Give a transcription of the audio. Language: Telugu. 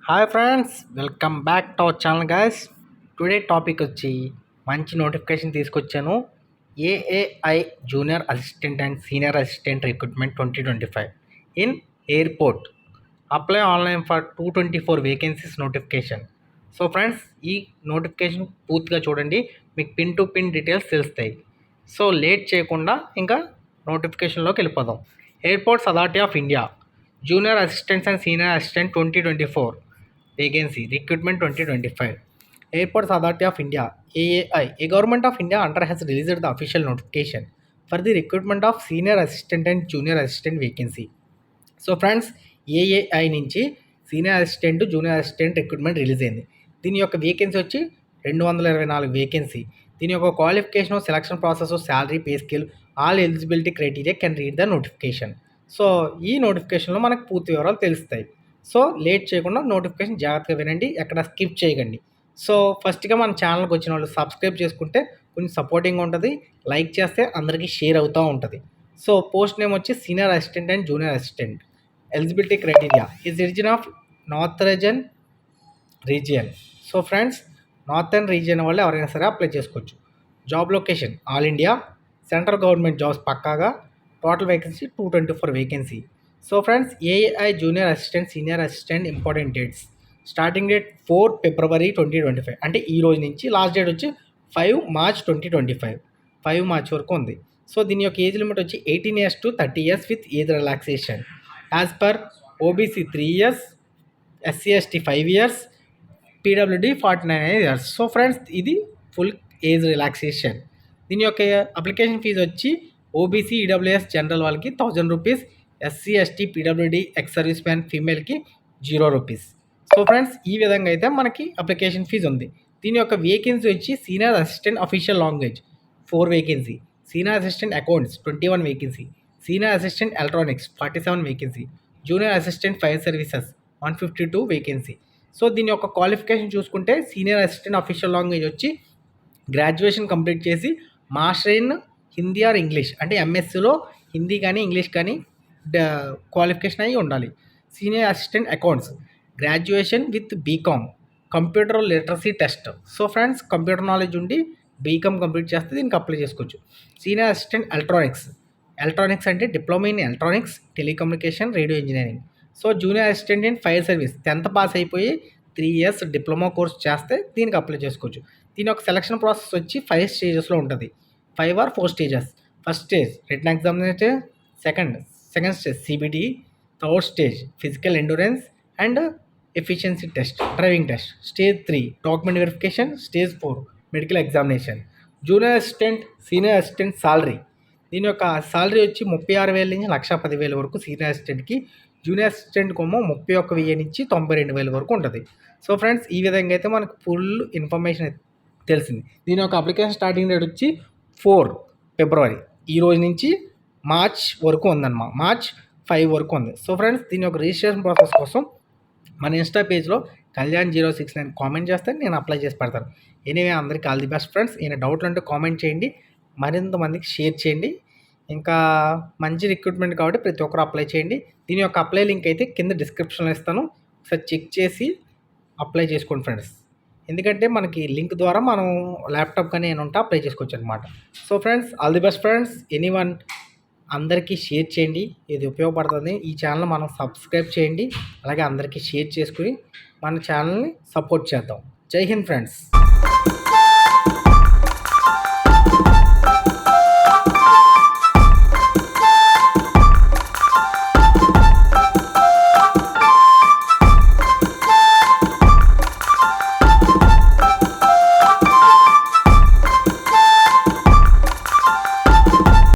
Hi friends, welcome back to our channel guys. Today topic వచ్చి మంచి నోటిఫికేషన్ తీసుకొచ్చాను. AAI junior assistant and senior assistant recruitment 2025 in airport. Apply online for 224 vacancies notification. So friends, ఈ నోటిఫికేషన్ పూర్తిగా చూడండి, మీకు పిన్ టు పిన్ డీటెయిల్స్ తెలుస్తాయి. సో లేట్ చేయకుండా ఇంకా నోటిఫికేషన్లోకి వెళ్ళిపోదాం. Airports authority of India junior assistants and senior assistant 2024 vacancy recruitment 2025. Airports Authority of India AAI, a government of India under has released the official notification for the recruitment of senior assistant and junior assistant vacancy. So friends, AAI నుంచి senior assistant junior assistant recruitment release అయింది. దీని యొక్క వేకెన్సీ వచ్చి 224 వేకెన్సీ. దీని యొక్క qualification, selection process, salary, pay scale, all eligibility criteria can read the notification. So ఈ నోటిఫికేషన్లో మనకు పూర్తి వివరాలు తెలుస్తాయి. సో లేట్ చేయకుండా నోటిఫికేషన్ జాగ్రత్తగా వినండి, ఎక్కడ స్కిప్ చేయకండి. సో ఫస్ట్గా మన ఛానల్కి వచ్చిన వాళ్ళు సబ్స్క్రైబ్ చేసుకుంటే కొంచెం సపోర్టింగ్గా ఉంటుంది, లైక్ చేస్తే అందరికీ షేర్ అవుతూ ఉంటుంది. సో పోస్ట్ నేమ్ వచ్చి senior assistant and junior assistant. Eligibility criteria is region of northern region. So friends, northern region వాళ్ళు ఎవరైనా సరే అప్లై చేసుకోవచ్చు. Job location all India, central government jobs పక్కాగా. Total vacancy 224 vacancy. So friends, AI junior assistant senior assistant important dates. Starting date 4 February 2025, అంటే ఈ రోజు నుంచి. లాస్ట్ డేట్ వచ్చి 5 మార్చ్ 2025, 5 మార్చ్ వరకు ఉంది. సో దీని యొక్క ఏజ్ లిమిట్ వచ్చి 18 years to 30 years with age relaxation. As per OBC 3 years, SC ST 5 years, PWD 49 years. So friends, ఇది ఫుల్ ఏజ్ రిలాక్సేషన్. దీని యొక్క అప్లికేషన్ ఫీజు వచ్చి ఓబీసీ ఈడబ్ల్యూఎస్ జనరల్ వాళ్ళకి 1000 rupees, SC ST PWD ex service man ఫీమేల్కి 0 రూపీస్. సో ఫ్రెండ్స్, ఈ విధంగా అయితే మనకి అప్లికేషన్ ఫీజు ఉంది. దీని యొక్క వేకెన్సీ వచ్చి senior assistant official language 4 vacancy, senior assistant accounts 21 vacancy, senior assistant electronics 47 vacancy, junior assistant fire services 152 vacancy. So దీని యొక్క క్వాలిఫికేషన్ చూసుకుంటే సీనియర్ అసిస్టెంట్ అఫీషియల్ లాంగ్వేజ్ వచ్చి గ్రాడ్యుయేషన్ కంప్లీట్ చేసి master in Hindi or English, అంటే ఎంఎస్సిలో హిందీ కానీ ఇంగ్లీష్ కానీ క్వాలిఫికేషన్ అయ్యి ఉండాలి. Senior assistant accounts graduation with BCom computer literacy test. So friends, computer knowledge ఉండి బీకామ్ కంప్లీట్ చేస్తే దీనికి అప్లై చేసుకోవచ్చు. సీనియర్ అసిస్టెంట్ ఎలక్ట్రానిక్స్ అంటే diploma in electronics, telecommunication, radio engineering. So junior assistant in fire service 10th pass అయిపోయి 3 years డిప్లొమా కోర్స్ చేస్తే దీనికి అప్లై చేసుకోవచ్చు. దీని యొక్క సెలక్షన్ ప్రాసెస్ వచ్చి 5 స్టేజెస్లో ఉంటుంది. 5 or 4 stages. First stage written examination, second stage CBT, third stage physical endurance and efficiency test, driving test. Stage 3 document verification. Stage 4 medical examination. Junior assistant senior assistant salary. దీని యొక్క సాలరీ వచ్చి 36,000 నుంచి 1,10,000 వరకు సీనియర్ అసిస్టెంట్కి, జూనియర్ అసిస్టెంట్కి 31,000 నుంచి 92,000 వరకు ఉంటుంది. సో ఫ్రెండ్స్, ఈ విధంగా అయితే మనకు ఫుల్ ఇన్ఫర్మేషన్ తెలిసింది. దీని యొక్క అప్లికేషన్ స్టార్టింగ్ డేట్ వచ్చి 4 ఫిబ్రవరి, ఈ రోజు నుంచి మార్చ్ వరకు ఉందన్నమాట. మార్చ్ 5 వరకు ఉంది. సో ఫ్రెండ్స్, దీని యొక్క రిజిస్ట్రేషన్ ప్రాసెస్ కోసం మన ఇన్స్టా పేజ్లో కళ్యాణ్069 కామెంట్ చేస్తే నేను అప్లై చేసి పెడతాను. ఎనీవే, అందరికీ ఆల్ ది బెస్ట్ ఫ్రెండ్స్. ఏమైనా డౌట్లు ఉంటే కామెంట్ చేయండి, మరింత మందికి షేర్ చేయండి. ఇంకా మంచి రిక్రూట్మెంట్ కాబట్టి ప్రతి ఒక్కరు అప్లై చేయండి. దీని యొక్క అప్లై లింక్ అయితే కింద డిస్క్రిప్షన్లో ఇస్తాను, ఒకసారి చెక్ చేసి అప్లై చేసుకోండి ఫ్రెండ్స్. ఎందుకంటే మనకి లింక్ ద్వారా మనం ల్యాప్టాప్ కానీ ఏమైనా ఉంటే అప్లై చేసుకోవచ్చు అనమాట. So friends, all the best friends. Anyone అందరికీ షేర్ చేయండి, ఇది ఉపయోగపడుతుంది. ఈ ఛానల్ మనం సబ్స్క్రైబ్ చేయండి, అలాగే అందరికీ షేర్ చేసుకుని మన ఛానల్ని సపోర్ట్ చేద్దాం. జై హింద్ ఫ్రెండ్స్.